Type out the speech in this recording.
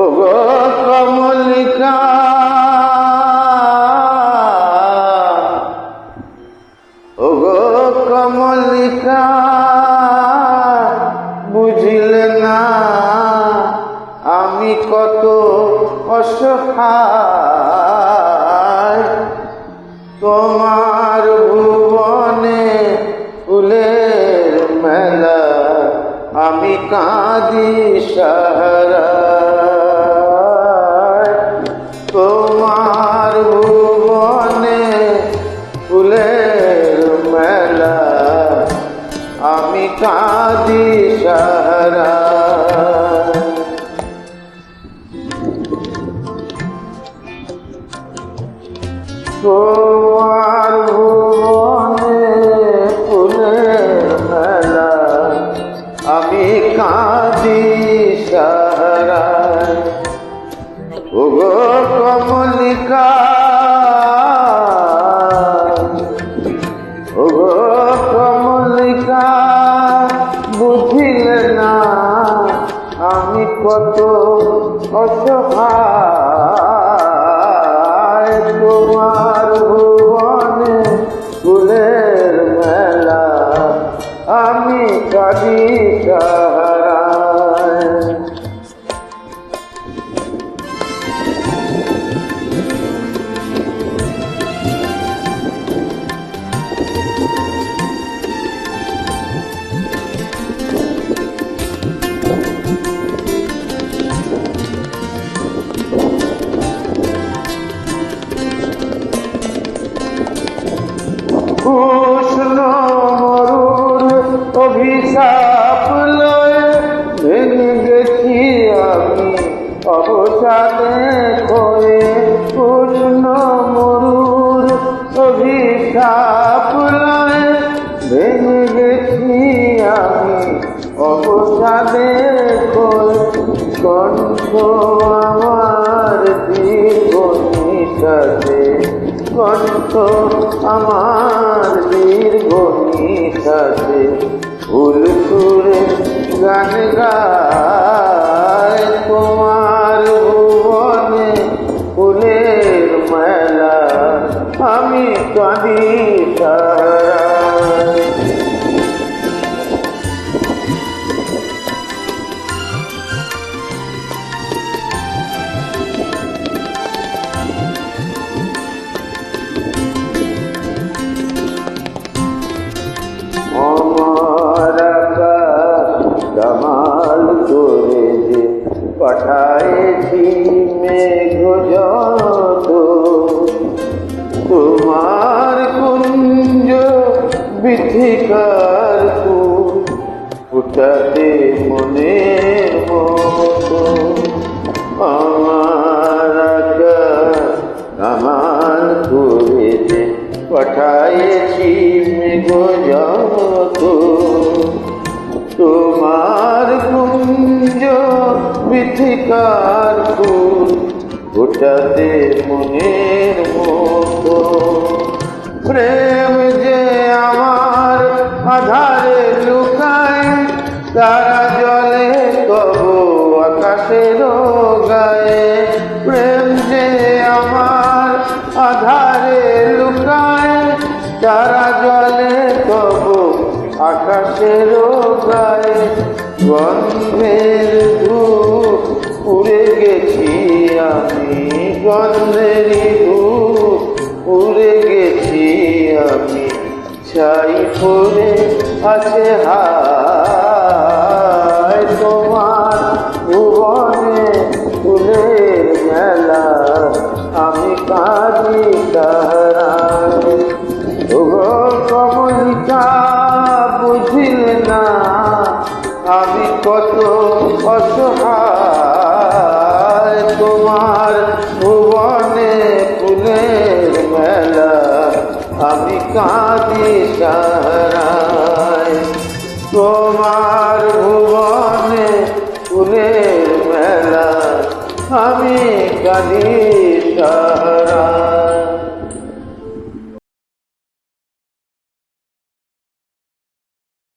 ওগো কমলিকা ওগো কমলিকা বুঝিলে না আমি কত অসহায় তোমার ভুবনে ফুলের মেলা আমি কাঁদি সাহারায় তোমার ভুবনে ফুলের মেলা আমি কাঁদি সাহারায় তোমার ভুবনে ফুলের মেলা আমি কাঁদি সাহারায় ওগো কমলিকা ওগো কমলিকা বুঝিলে না আমি কত অসহায় তোমার ভুবনে ফুলের মেলা আমি কাঁদি সাহারায় উষ্ণ মরুর অভিশাপ লয়ে ভেঙে গেছি আমি অবসাদে হয়ে উষ্ণ মরুর অভিশাপ লয়ে ভেঙে গেছি আমি অবসাদে হয়ে কণ্ঠ আমার দীর্ঘ নিঃশ্বাসে কণ্ঠ আমার দীর্ঘ নিঃশ্বাসে ফুল সুরে গান গায় তোমার ভুবনে ফুলের মেলা আমি কাঁদি সাহারায় কামাল করে যে পাঠাইছি মেঘ যত তোমার কুঞ্জ বিথিকার ফুটাতে মনের মতো আমার কামাল করে যে পাঠাইছি মেঘ যত তোমার কুঞ্জ বিথিকার ফুল ফোটাতে মনের মতো প্রেম যে আমার আধারে লুকায় তারা জলে তবু আকাশের গায়ে প্রেম যে আমার আধারে লুকায় তারা জলে তবু আকাশের গায়ে গন্ধের ধূপ উড়ে গেছি আমি গন্ধের ধূপ উড়ে গেছি আমি ছাই পড়ে আছে হায় তোমার ভুবনে ফুলের মেলা আমি কাঁদি সাহারায় ওগো কমলিকা বুঝিলে না আমি কত অসহায় তোমার ভুবনে ফুলের মেলা আমি কাঁদি সাহারায় তোমার ভুবনে ফুলের মেলা আমি কাঁদি সাহারায়।